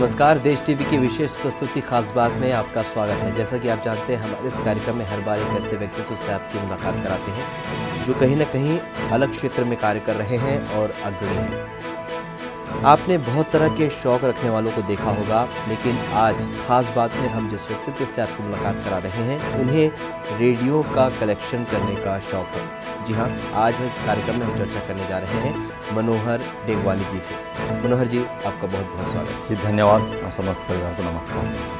नमस्कार, देश टीवी की विशेष प्रस्तुति खास बात में आपका स्वागत है। जैसा कि आप जानते हैं, हमारे इस कार्यक्रम में हर बार एक ऐसे व्यक्तित्व से आपकी मुलाकात कराते हैं जो कहीं ना कहीं अलग क्षेत्र में कार्य कर रहे हैं और अग्रणी हैं। आपने बहुत तरह के शौक रखने वालों को देखा होगा, लेकिन आज खास बात में हम जिस व्यक्तित्व से आपकी मुलाकात करा रहे हैं उन्हें रेडियो का कलेक्शन करने का शौक है। जी हाँ, आज इस कार्यक्रम में हम चर्चा करने जा रहे हैं मनोहर डेंगवानी जी से। मनोहर जी, आपका बहुत बहुत स्वागत। जी धन्यवाद और समस्त परिवार को नमस्कार।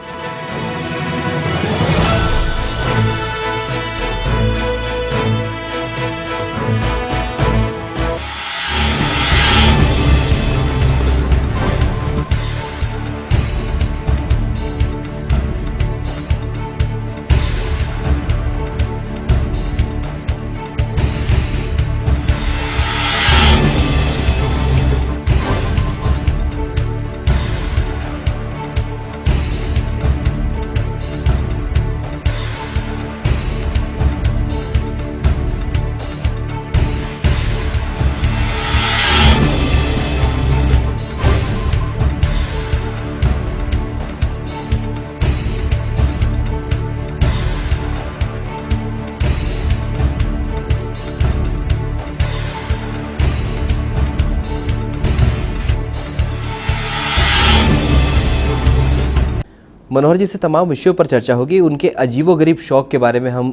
मनोहर जी से तमाम विषयों पर चर्चा होगी। उनके अजीबोगरीब शौक के बारे में हम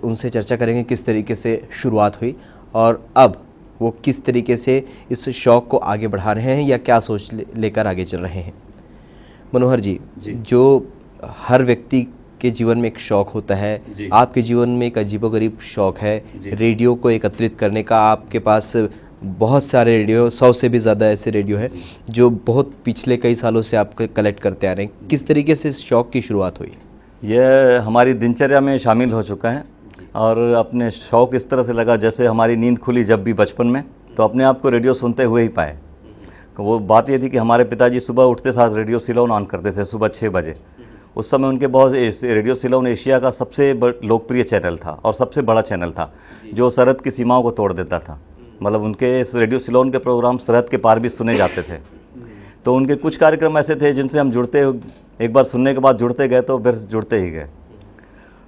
उनसे चर्चा करेंगे, किस तरीके से शुरुआत हुई और अब वो किस तरीके से इस शौक को आगे बढ़ा रहे हैं या क्या सोच लेकर आगे चल रहे हैं। मनोहर जी, जो हर व्यक्ति के जीवन में एक शौक होता है, आपके जीवन में एक अजीबोगरीब शौक है रेडियो को एकत्रित करने का। आपके पास बहुत सारे रेडियो, 100 से भी ज़्यादा ऐसे रेडियो हैं जो बहुत पिछले कई सालों से आप कलेक्ट करते आ रहे हैं। किस तरीके से इस शौक़ की शुरुआत हुई? यह हमारी दिनचर्या में शामिल हो चुका है और अपने शौक़ इस तरह से लगा जैसे हमारी नींद खुली जब भी बचपन में, तो अपने आप को रेडियो सुनते हुए ही पाए। वो बात ये थी कि हमारे पिताजी सुबह उठते साथ रेडियो सिलोन ऑन करते थे सुबह 6 बजे। उस समय उनके बहुत रेडियो सिलोन एशिया का सबसे लोकप्रिय चैनल था और सबसे बड़ा चैनल था जो सरहद की सीमाओं को तोड़ देता था। मतलब उनके इस रेडियो सिलोन के प्रोग्राम सरहद के पार भी सुने जाते थे। तो उनके कुछ कार्यक्रम ऐसे थे जिनसे हम जुड़ते, एक बार सुनने के बाद जुड़ते गए तो फिर जुड़ते ही गए।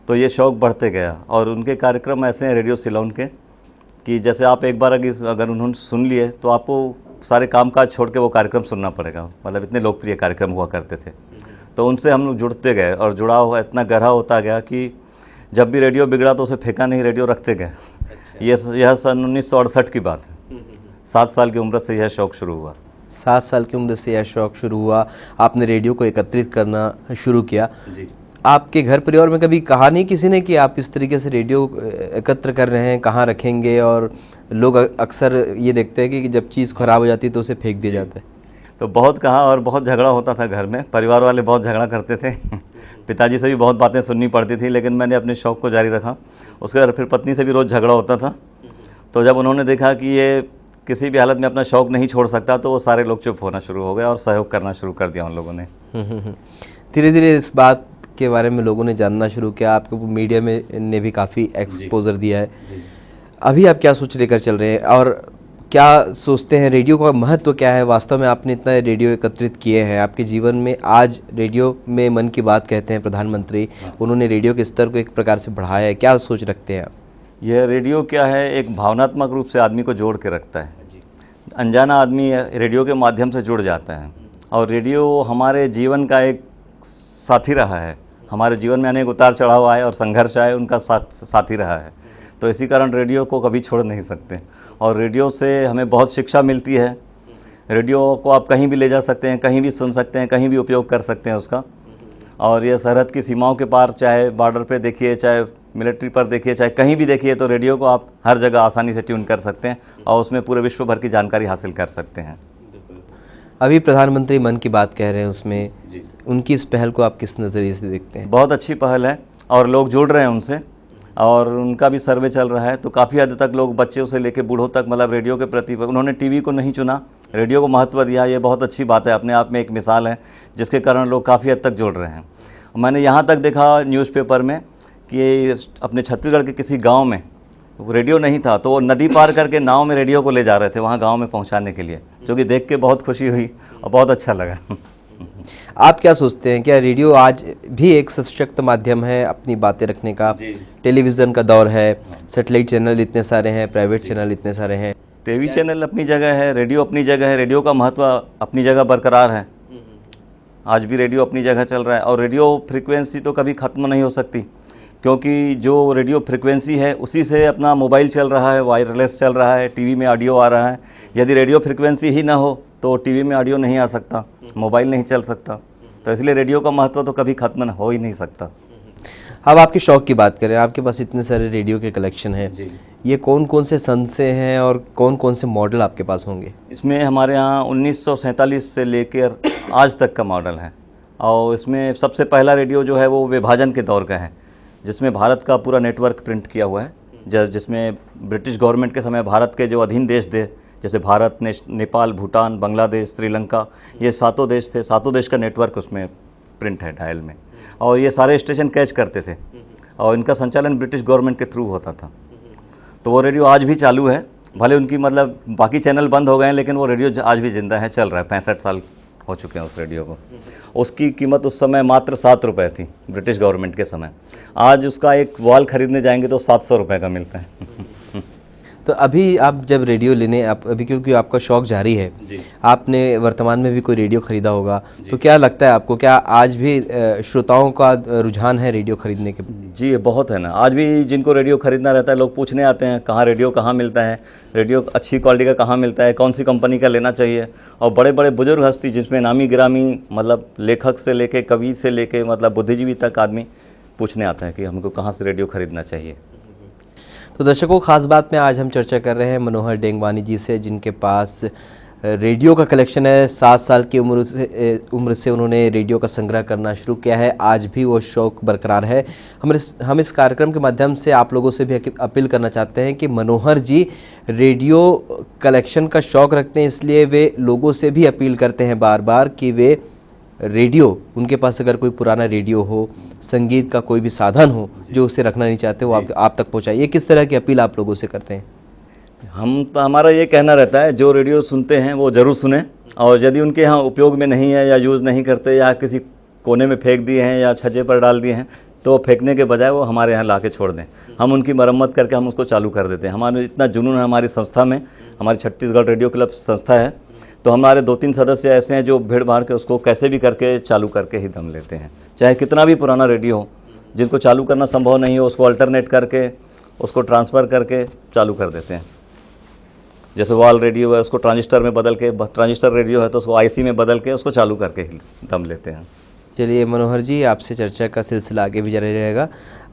तो ये शौक़ बढ़ते गया और उनके कार्यक्रम ऐसे हैं रेडियो सिलोन के कि जैसे आप एक बार अगर उन्होंने सुन लिए तो आपको सारे कामकाज छोड़ के वो कार्यक्रम सुनना पड़ेगा। मतलब इतने लोकप्रिय कार्यक्रम हुआ करते थे। तो उनसे हम लोग जुड़ते गए और जुड़ाव इतना गहरा होता गया कि जब भी रेडियो बिगड़ा तो उसे फेंका नहीं, रेडियो रखते गए। यह सन 1968 की बात है। 7 साल की उम्र से यह शौक़ शुरू हुआ। 7 साल की उम्र से यह शौक़ शुरू हुआ, आपने रेडियो को एकत्रित करना शुरू किया। जी। आपके घर परिवार में कभी कहा नहीं किसी ने कि आप इस तरीके से रेडियो एकत्र कर रहे हैं, कहाँ रखेंगे? और लोग अक्सर ये देखते हैं कि जब चीज़ ख़राब हो जाती है तो उसे फेंक दिया जाता है। तो बहुत कहा और बहुत झगड़ा होता था घर में, परिवार वाले बहुत झगड़ा करते थे। पिताजी से भी बहुत बातें सुननी पड़ती थी, लेकिन मैंने अपने शौक़ को जारी रखा। उसके बाद फिर पत्नी से भी रोज़ झगड़ा होता था। तो जब उन्होंने देखा कि ये किसी भी हालत में अपना शौक़ नहीं छोड़ सकता तो वो सारे लोग चुप होना शुरू हो गए और सहयोग करना शुरू कर दिया उन लोगों ने। धीरे धीरे इस बात के बारे में लोगों ने जानना शुरू किया, आपको मीडिया में ने भी काफ़ी एक्सपोजर दिया है। अभी आप क्या सोच लेकर चल रहे हैं और क्या सोचते हैं, रेडियो का महत्व क्या है? वास्तव में आपने इतना रेडियो एकत्रित किए हैं आपके जीवन में। आज रेडियो में मन की बात कहते हैं प्रधानमंत्री, उन्होंने रेडियो के स्तर को एक प्रकार से बढ़ाया है। क्या सोच रखते हैं आप? यह रेडियो क्या है, एक भावनात्मक रूप से आदमी को जोड़ के रखता है। अनजाना आदमी रेडियो के माध्यम से जुड़ जाता है और रेडियो हमारे जीवन का एक साथी रहा है। हमारे जीवन में अनेक उतार चढ़ाव आए और संघर्ष आए, उनका साथी रहा है। तो इसी कारण रेडियो को कभी छोड़ नहीं सकते और रेडियो से हमें बहुत शिक्षा मिलती है। रेडियो को आप कहीं भी ले जा सकते हैं, कहीं भी सुन सकते हैं, कहीं भी उपयोग कर सकते हैं उसका। और ये सरहद की सीमाओं के पार, चाहे बॉर्डर पे देखिए, चाहे मिलिट्री पर देखिए, चाहे कहीं भी देखिए, तो रेडियो को आप हर जगह आसानी से ट्यून कर सकते हैं और उसमें पूरे विश्व भर की जानकारी हासिल कर सकते हैं। अभी प्रधानमंत्री मन की बात कह रहे हैं, उसमें उनकी इस पहल को आप किस नज़रिए से देखते हैं? बहुत अच्छी पहल है और लोग जुड़ रहे हैं उनसे और उनका भी सर्वे चल रहा है। तो काफ़ी हद तक लोग, बच्चों से लेकर बूढ़ों तक, मतलब रेडियो के प्रति, उन्होंने टीवी को नहीं चुना, रेडियो को महत्व दिया। ये बहुत अच्छी बात है, अपने आप में एक मिसाल है जिसके कारण लोग काफ़ी हद तक जुड़ रहे हैं। मैंने यहाँ तक देखा न्यूज़पेपर में कि अपने छत्तीसगढ़ के किसी गांव में रेडियो नहीं था तो वो नदी पार करके नाव में रेडियो को ले जा रहे थे वहाँ गांव में पहुँचाने के लिए, जो कि देख के बहुत खुशी हुई और बहुत अच्छा लगा। आप क्या सोचते हैं, क्या रेडियो आज भी एक सशक्त माध्यम है अपनी बातें रखने का? टेलीविज़न का दौर है, सैटेलाइट चैनल इतने सारे हैं, प्राइवेट चैनल इतने सारे हैं। टीवी चैनल अपनी जगह है, रेडियो अपनी जगह है, रेडियो का महत्व अपनी जगह बरकरार है। आज भी रेडियो अपनी जगह चल रहा है और रेडियो फ्रिक्वेंसी तो कभी ख़त्म नहीं हो सकती, क्योंकि जो रेडियो फ्रिक्वेंसी है उसी से अपना मोबाइल चल रहा है, वायरलेस चल रहा है, टीवी में ऑडियो आ रहा है। यदि रेडियो फ्रिक्वेंसी ही ना हो तो टीवी में ऑडियो नहीं आ सकता, मोबाइल नहीं चल सकता। तो इसलिए रेडियो का महत्व तो कभी ख़त्म हो ही नहीं सकता। अब आपके शौक़ की बात करें, आपके पास इतने सारे रेडियो के कलेक्शन हैं, ये कौन कौन से सन से हैं और कौन कौन से मॉडल आपके पास होंगे? इसमें हमारे यहाँ 1947 से लेकर आज तक का मॉडल है। और इसमें सबसे पहला रेडियो जो है वो विभाजन के दौर का है, जिसमें भारत का पूरा नेटवर्क प्रिंट किया हुआ है, जिसमें ब्रिटिश गवर्नमेंट के समय भारत के जो अधीन देश थे, जैसे भारत, नेपाल, भूटान, बांग्लादेश, श्रीलंका, ये 7 देश थे, 7 देश का नेटवर्क उसमें प्रिंट है डायल में। और ये सारे स्टेशन कैच करते थे और इनका संचालन ब्रिटिश गवर्नमेंट के थ्रू होता था। तो वो रेडियो आज भी चालू है, भले उनकी मतलब बाकी चैनल बंद हो गए हैं, लेकिन वो रेडियो आज भी ज़िंदा है, चल रहा है। 65 साल हो चुके हैं उस रेडियो को। उसकी कीमत उस समय मात्र 7 रुपये थी ब्रिटिश गवर्नमेंट के समय। आज उसका एक वॉल खरीदने जाएंगे तो 700 रुपये का मिलता है। तो अभी आप जब रेडियो लेने आप अभी, क्योंकि आपका शौक़ जारी है, आपने वर्तमान में भी कोई रेडियो ख़रीदा होगा, तो क्या लगता है आपको, क्या आज भी श्रोताओं का रुझान है रेडियो ख़रीदने के? जी बहुत है ना, आज भी जिनको रेडियो ख़रीदना रहता है लोग पूछने आते हैं कहाँ रेडियो कहाँ मिलता है, रेडियो अच्छी क्वालिटी का कहाँ मिलता है, कौन सी कंपनी का लेना चाहिए। और बड़े बड़े बुजुर्ग हस्ती, जिसमें नामी गिरामी मतलब लेखक से लेके कवि से लेके मतलब बुद्धिजीवी तक आदमी पूछने आता है कि हमको कहाँ से रेडियो ख़रीदना चाहिए। तो दर्शकों, ख़ास बात में आज हम चर्चा कर रहे हैं मनोहर डेंगवानी जी से, जिनके पास रेडियो का कलेक्शन है। 7 साल की उम्र से उन्होंने रेडियो का संग्रह करना शुरू किया है, आज भी वो शौक़ बरकरार है। हम इस कार्यक्रम के माध्यम से आप लोगों से भी अपील करना चाहते हैं कि मनोहर जी रेडियो कलेक्शन का शौक़ रखते हैं, इसलिए वे लोगों से भी अपील करते हैं बार बार कि वे रेडियो, उनके पास अगर कोई पुराना रेडियो हो, संगीत का कोई भी साधन हो जो उसे रखना नहीं चाहते, वो आप तक पहुंचाइए। किस तरह की अपील आप लोगों से करते हैं? हम तो हमारा ये कहना रहता है, जो रेडियो सुनते हैं वो ज़रूर सुने, और यदि उनके यहाँ उपयोग में नहीं है या यूज़ नहीं करते या किसी कोने में फेंक दिए हैं या छज्जे पर डाल दिए हैं, तो फेंकने के बजाय वो हमारे यहाँ ला के छोड़ दें। हम उनकी मरम्मत करके हम उसको चालू कर देते हैं। हमारे इतना जुनून है हमारी संस्था में, हमारी छत्तीसगढ़ रेडियो क्लब संस्था है, तो हमारे 2-3 सदस्य ऐसे हैं जो भीड़ भाड़ के उसको कैसे भी करके चालू करके ही दम लेते हैं। चाहे कितना भी पुराना रेडियो हो, जिनको चालू करना संभव नहीं हो उसको अल्टरनेट करके, उसको ट्रांसफ़र करके चालू कर देते हैं। जैसे वॉल रेडियो है उसको ट्रांजिस्टर में बदल के, ट्रांजिस्टर रेडियो है तो उसको आईसी में बदल के उसको चालू करके ही दम लेते हैं। चलिए मनोहर जी, आपसे चर्चा का सिलसिला आगे भी जारी रहेगा।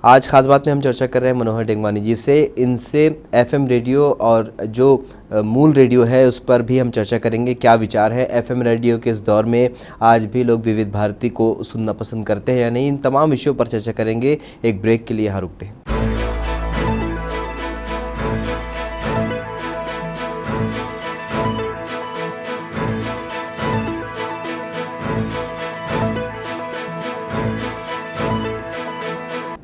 आज ख़ास बात में हम चर्चा कर रहे हैं मनोहर डेंगवानी जी से। इनसे एफएम रेडियो और जो मूल रेडियो है उस पर भी हम चर्चा करेंगे, क्या विचार है एफएम रेडियो के इस दौर में, आज भी लोग विविध भारती को सुनना पसंद करते हैं या नहीं, इन तमाम विषयों पर चर्चा करेंगे। एक ब्रेक के लिए यहाँ रुकते हैं।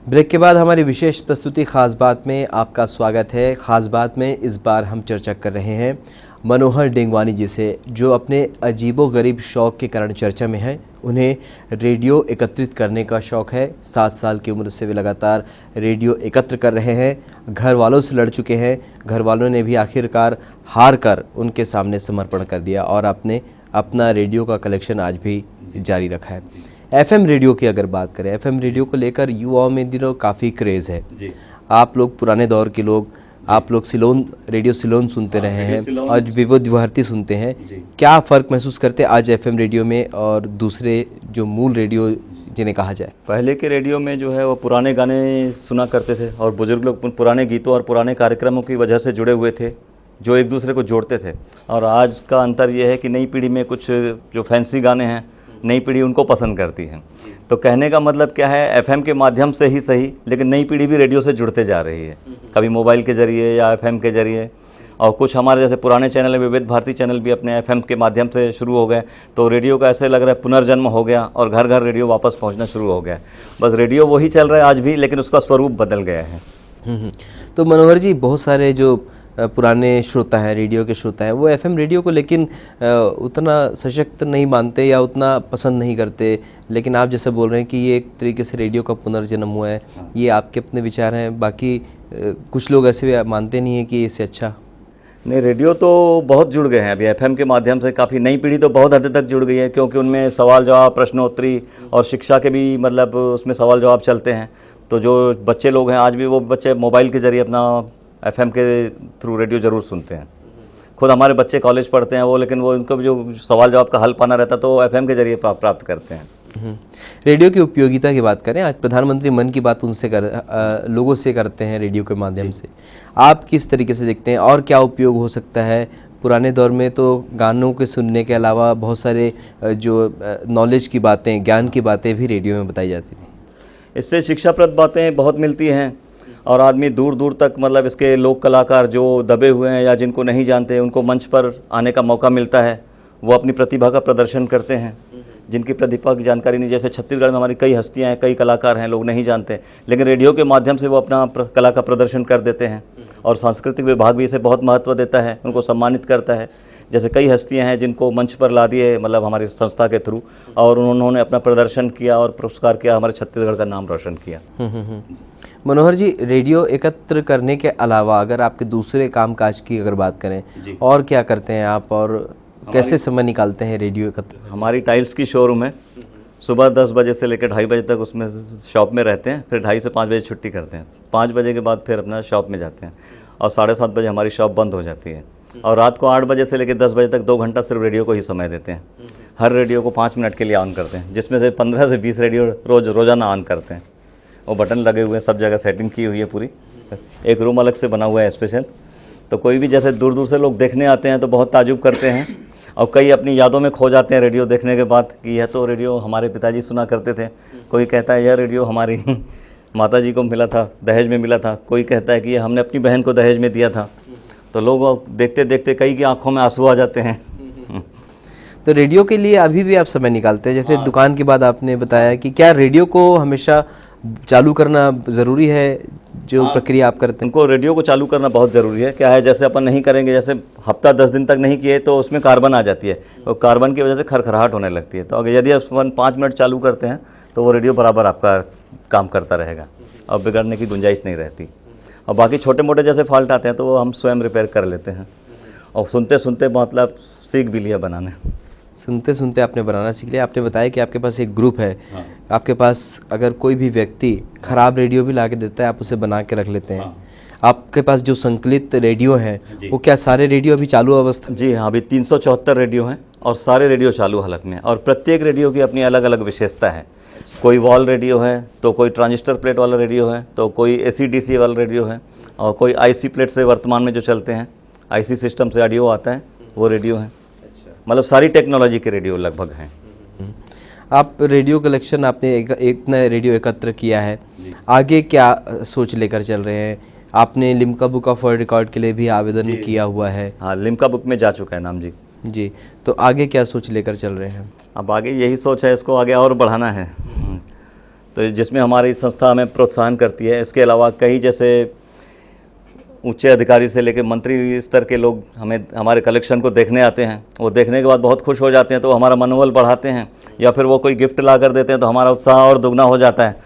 ब्रेक के बाद हमारी विशेष प्रस्तुति ख़ास बात में आपका स्वागत है। ख़ास बात में इस बार हम चर्चा कर रहे हैं मनोहर डेंगवानी जी से, जो अपने अजीबोगरीब शौक़ के कारण चर्चा में हैं। उन्हें रेडियो एकत्रित करने का शौक़ है। 7 साल की उम्र से वे लगातार रेडियो एकत्र कर रहे हैं। घर वालों से लड़ चुके हैं, घर वालों ने भी आखिरकार हार कर उनके सामने समर्पण कर दिया और आपने अपना रेडियो का कलेक्शन आज भी जारी रखा है। एफएम रेडियो की अगर बात करें, एफएम रेडियो को लेकर युवाओं में दिनों काफ़ी क्रेज़ है जी। आप लोग पुराने दौर के लोग, आप लोग रेडियो सिलोन सुनते रहे हैं और विविध भारती सुनते हैं, क्या फ़र्क महसूस करते हैं आज एफएम रेडियो में और दूसरे जो मूल रेडियो जिन्हें कहा जाए? पहले के रेडियो में जो है वो पुराने गाने सुना करते थे और बुजुर्ग लोग पुराने गीतों और पुराने कार्यक्रमों की वजह से जुड़े हुए थे, जो एक दूसरे को जोड़ते थे। और आज का अंतर यह है कि नई पीढ़ी में कुछ जो फैंसी गाने हैं, नई पीढ़ी उनको पसंद करती है। तो कहने का मतलब क्या है, एफएम के माध्यम से ही सही, लेकिन नई पीढ़ी भी रेडियो से जुड़ते जा रही है, कभी मोबाइल के ज़रिए या एफएम के ज़रिए। और कुछ हमारे जैसे पुराने चैनल है, विविध भारती चैनल भी अपने एफएम के माध्यम से शुरू हो गए, तो रेडियो का ऐसे लग रहा है पुनर्जन्म हो गया और घर घर रेडियो वापस पहुंचना शुरू हो गया। बस रेडियो वही चल रहा है आज भी, लेकिन उसका स्वरूप बदल गया है। तो मनोहर जी, बहुत सारे जो पुराने श्रोता हैं, रेडियो के श्रोता हैं, वो एफएम रेडियो को लेकिन उतना सशक्त नहीं मानते या उतना पसंद नहीं करते, लेकिन आप जैसे बोल रहे हैं कि ये एक तरीके से रेडियो का पुनर्जन्म हुआ है, ये आपके अपने विचार हैं। बाकी कुछ लोग ऐसे मानते नहीं हैं कि इससे अच्छा। नहीं, रेडियो तो बहुत जुड़ गए हैं अभी एफएम के माध्यम से। काफ़ी नई पीढ़ी तो बहुत हद तक जुड़ गई है, क्योंकि उनमें सवाल जवाब, प्रश्नोत्तरी और शिक्षा के भी मतलब उसमें सवाल जवाब चलते हैं। तो जो बच्चे लोग हैं आज भी, वो बच्चे मोबाइल के ज़रिए अपना एफएम के थ्रू रेडियो ज़रूर सुनते हैं। खुद हमारे बच्चे कॉलेज पढ़ते हैं वो, लेकिन वो उनको भी जो सवाल जवाब का हल पाना रहता है तो एफएम के ज़रिए प्राप्त करते हैं। रेडियो की उपयोगिता की बात करें, आज प्रधानमंत्री मन की बात लोगों से करते हैं रेडियो के माध्यम से। आप किस तरीके से देखते हैं और क्या उपयोग हो सकता है? पुराने दौर में तो गानों के सुनने के अलावा बहुत सारे जो नॉलेज की बातें, ज्ञान की बातें भी रेडियो में बताई जाती थी। इससे शिक्षाप्रद बातें बहुत मिलती हैं और आदमी दूर दूर तक मतलब इसके लोक कलाकार जो दबे हुए हैं या जिनको नहीं जानते, उनको मंच पर आने का मौका मिलता है। वो अपनी प्रतिभा का प्रदर्शन करते हैं, जिनकी प्रतिभा की जानकारी नहीं। जैसे छत्तीसगढ़ में हमारी कई हस्तियां हैं, कई कलाकार हैं, लोग नहीं जानते, लेकिन रेडियो के माध्यम से वो अपना कला का प्रदर्शन कर देते हैं। और सांस्कृतिक विभाग भी इसे बहुत महत्व देता है, उनको सम्मानित करता है। जैसे कई हस्तियां हैं जिनको मंच पर ला दिए मतलब हमारी संस्था के थ्रू, और उन्होंने अपना प्रदर्शन किया और पुरस्कार किया, हमारे छत्तीसगढ़ का नाम रोशन किया। मनोहर जी, रेडियो एकत्र करने के अलावा अगर आपके दूसरे कामकाज की अगर बात करें, और क्या करते हैं आप और कैसे समय निकालते हैं रेडियो एकत्र? हमारी टाइल्स की शोरूम है, सुबह 10 बजे से लेकर 2:30 बजे तक उसमें शॉप में रहते हैं। फिर 2:30 से 5 बजे छुट्टी करते हैं। 5 बजे के बाद फिर अपना शॉप में जाते हैं और 7:30 बजे हमारी शॉप बंद हो जाती है। और रात को 8 बजे से लेकर 10 बजे तक 2 घंटा सिर्फ रेडियो को ही समय देते हैं। हर रेडियो को 5 मिनट के लिए ऑन करते हैं, जिसमें से 15 से 20 रेडियो रोज़ाना ऑन करते हैं। वो बटन लगे हुए हैं, सब जगह सेटिंग की हुई है पूरी। एक रूम अलग से बना हुआ है स्पेशल। तो कोई भी जैसे दूर दूर से लोग देखने आते हैं तो बहुत ताजुब करते हैं, और कई अपनी यादों में खो जाते हैं रेडियो देखने के बाद कि यह तो रेडियो हमारे पिताजी सुना करते थे। कोई कहता है यह रेडियो हमारी माताजी को मिला था, दहेज में मिला था। कोई कहता है कि यह हमने अपनी बहन को दहेज में दिया था। तो लोग देखते देखते कई की आंखों में आंसू आ जाते हैं। तो रेडियो के लिए अभी भी आप समय निकालते हैं? जैसे दुकान की बात आपने बताया कि क्या रेडियो को हमेशा चालू करना ज़रूरी है, जो प्रक्रिया आप करते हैं? उनको रेडियो को चालू करना बहुत ज़रूरी है। क्या है, जैसे अपन नहीं करेंगे, जैसे हफ्ता 10 दिन तक नहीं किए तो उसमें कार्बन आ जाती है, और कार्बन की वजह से खरखराहट होने लगती है। तो अगर यदि अपन 5 मिनट चालू करते हैं तो वो रेडियो बराबर आपका काम करता रहेगा और बिगड़ने की गुंजाइश नहीं रहती। और बाकी छोटे मोटे जैसे फॉल्ट आते हैं तो वो हम स्वयं रिपेयर कर लेते हैं। और सुनते सुनते मतलब सीख भी लिया बनाने। सुनते सुनते आपने बनाना सीख लिया। आपने बताया कि आपके पास एक ग्रुप है। आपके पास अगर कोई भी व्यक्ति ख़राब रेडियो भी ला के देता है, आप उसे बना के रख लेते हैं। आपके पास जो संकलित रेडियो हैं, वो क्या सारे रेडियो अभी चालू अवस्था? जी हाँ, अभी 374 रेडियो हैं और सारे रेडियो चालू हालत में। और प्रत्येक रेडियो की अपनी अलग अलग विशेषता है। कोई वॉल रेडियो है, तो कोई ट्रांजिस्टर प्लेट वाला रेडियो है, तो कोई AC/DC वाला रेडियो है, और कोई IC प्लेट से वर्तमान में जो चलते हैं, IC सिस्टम से ऑडियो आता है, वो रेडियो है। मतलब सारी टेक्नोलॉजी के रेडियो लगभग हैं। आप रेडियो कलेक्शन, आपने इतना रेडियो एकत्र किया है, आगे क्या सोच लेकर चल रहे हैं? आपने Limca book of world record के लिए भी आवेदन किया हुआ है। हाँ, लिम्का बुक में जा चुका है नाम जी। जी, तो आगे क्या सोच लेकर चल रहे हैं? अब आगे यही सोच है, इसको आगे और बढ़ाना है। तो जिसमें हमारी संस्था हमें प्रोत्साहन करती है। इसके अलावा कई जैसे ऊंचे अधिकारी से लेकर मंत्री स्तर के लोग हमारे कलेक्शन को देखने आते हैं। वो देखने के बाद बहुत खुश हो जाते हैं, तो हमारा मनोबल बढ़ाते हैं, या फिर वो कोई गिफ्ट ला कर देते हैं तो हमारा उत्साह और दुगना हो जाता है।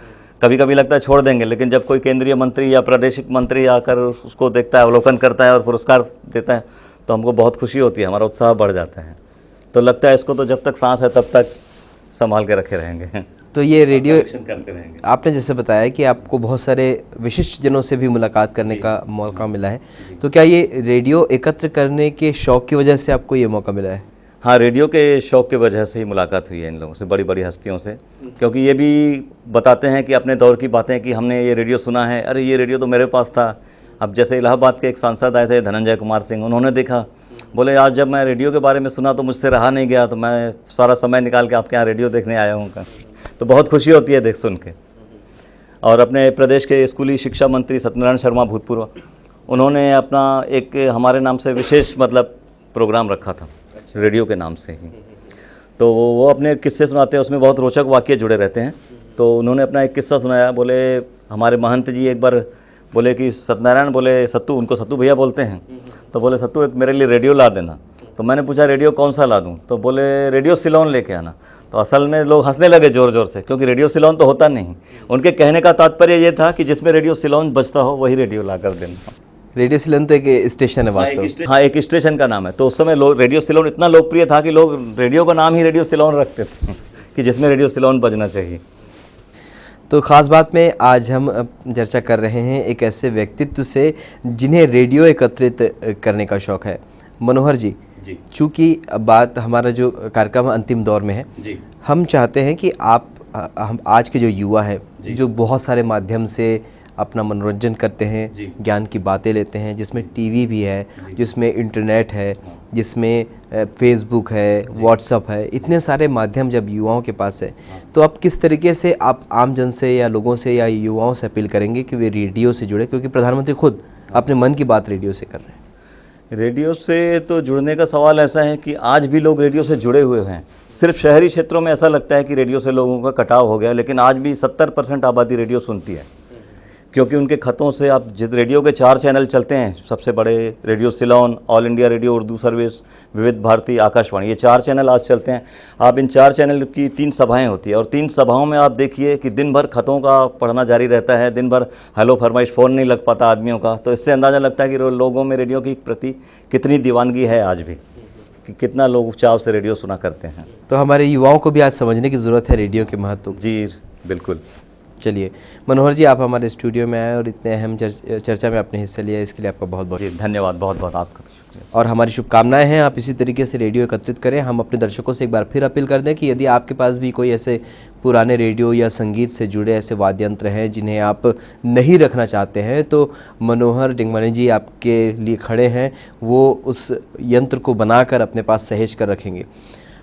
कभी कभी लगता है छोड़ देंगे, लेकिन जब कोई केंद्रीय मंत्री या प्रादेशिक मंत्री आकर उसको देखता है, अवलोकन करता है और पुरस्कार देता है, तो हमको बहुत खुशी होती है, हमारा उत्साह बढ़ जाता है। तो लगता है इसको तो जब तक सांस है तब तक संभाल के रखे रहेंगे। तो ये रेडियो करते रहेंगे। आपने जैसे बताया कि आपको बहुत सारे विशिष्ट जनों से भी मुलाकात करने का मौका मिला है, तो क्या ये रेडियो एकत्र करने के शौक़ की वजह से आपको ये मौका मिला है? हाँ, रेडियो के शौक़ की वजह से ही मुलाकात हुई है इन लोगों से, बड़ी बड़ी हस्तियों से। क्योंकि ये भी बताते हैं कि अपने दौर की बातें कि हमने ये रेडियो सुना है, अरे ये रेडियो तो मेरे पास था। अब जैसे इलाहाबाद के एक सांसद आए थे, धनंजय कुमार सिंह, उन्होंने देखा, बोले आज जब मैं रेडियो के बारे में सुना तो मुझसे रहा नहीं गया, तो मैं सारा समय निकाल के आपके यहाँ रेडियो देखने आया हूँ। तो बहुत खुशी होती है देख सुन के। और अपने प्रदेश के स्कूली शिक्षा मंत्री सत्यनारायण शर्मा भूतपूर्व, उन्होंने अपना एक हमारे नाम से विशेष मतलब प्रोग्राम रखा था रेडियो के नाम से ही। तो वो अपने किस्से सुनाते हैं, उसमें बहुत रोचक वाक्य जुड़े रहते हैं। तो उन्होंने अपना एक किस्सा सुनाया, बोले हमारे महंत जी एक बार बोले कि सत्यनारायण, बोले सत्तू, उनको सत्तू भैया बोलते हैं, तो बोले सत्तू एक मेरे लिए रेडियो ला देना। तो मैंने पूछा रेडियो कौन सा ला दूँ, तो बोले रेडियो सिलोन लेके आना। तो असल में लोग हंसने लगे ज़ोर ज़ोर से, क्योंकि रेडियो सिलोन तो होता नहीं। उनके कहने का तात्पर्य ये था कि जिसमें रेडियो सिलोन बजता हो वही रेडियो ला कर देना। रेडियो सिलोन तो एक स्टेशन है वास्तव। हाँ, एक स्टेशन का नाम है। तो उस समय लोग रेडियो सिलोन इतना लोकप्रिय था कि लोग रेडियो का नाम ही रेडियो सिलोन रखते थे कि जिसमें रेडियो सिलोन बजना चाहिए। तो ख़ास बात में आज हम चर्चा कर रहे हैं एक ऐसे व्यक्तित्व से जिन्हें रेडियो एकत्रित करने का शौक़ है। मनोहर जी, चूँकि बात हमारा जो कार्यक्रम अंतिम दौर में है, हम चाहते हैं कि हम आज के जो युवा हैं, जो बहुत सारे माध्यम से अपना मनोरंजन करते हैं, ज्ञान की बातें लेते हैं, जिसमें टीवी भी है, जिसमें इंटरनेट है, जिसमें फेसबुक है, व्हाट्सएप है, इतने सारे माध्यम जब युवाओं के पास है, तो अब किस तरीके से आप आम जन से या लोगों से या युवाओं से अपील करेंगे कि वे रेडियो से जुड़े, क्योंकि प्रधानमंत्री खुद अपने मन की बात रेडियो से कर रहे हैं। रेडियो से तो जुड़ने का सवाल ऐसा है कि आज भी लोग रेडियो से जुड़े हुए हैं। सिर्फ शहरी क्षेत्रों में ऐसा लगता है कि रेडियो से लोगों का कटाव हो गया, लेकिन आज भी 70% आबादी रेडियो सुनती है, क्योंकि उनके ख़तों से आप जिस रेडियो के 4 चैनल चलते हैं सबसे बड़े, radio Ceylon, all India radio Urdu service, विविध भारती, आकाशवाणी, ये 4 चैनल आज चलते हैं। आप इन 4 चैनल की 3 सभाएं होती है, और 3 सभाओं में आप देखिए कि दिन भर ख़तों का पढ़ना जारी रहता है, दिन भर हेलो फरमाइश, फ़ोन नहीं लग पाता आदमियों का। तो इससे अंदाज़ा लगता है कि लोगों में रेडियो की प्रति कितनी दीवानगी है आज भी, कि कितना लोग चाव से रेडियो सुना करते हैं। तो हमारे युवाओं को भी आज समझने की ज़रूरत है रेडियो के महत्व। जी बिल्कुल। चलिए मनोहर जी, आप हमारे स्टूडियो में आए और इतने अहम चर्चा में आपने हिस्सा लिया, इसके लिए आपका बहुत बहुत धन्यवाद। बहुत बहुत आपका शुक्रिया और हमारी शुभकामनाएं हैं। आप इसी तरीके से रेडियो एकत्रित करें। हम अपने दर्शकों से एक बार फिर अपील कर दें कि यदि आपके पास भी कोई ऐसे पुराने रेडियो या संगीत से जुड़े ऐसे वाद्य यंत्र हैं जिन्हें आप नहीं रखना चाहते हैं, तो मनोहर डिंगमानी जी आपके लिए खड़े हैं। वो उस यंत्र को बनाकर अपने पास सहेज कर रखेंगे।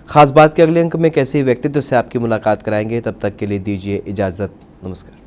खास बात के अगले अंक में कैसे व्यक्तित्व से आपकी मुलाकात कराएंगे। तब तक के लिए दीजिए इजाज़त। नमस्कार।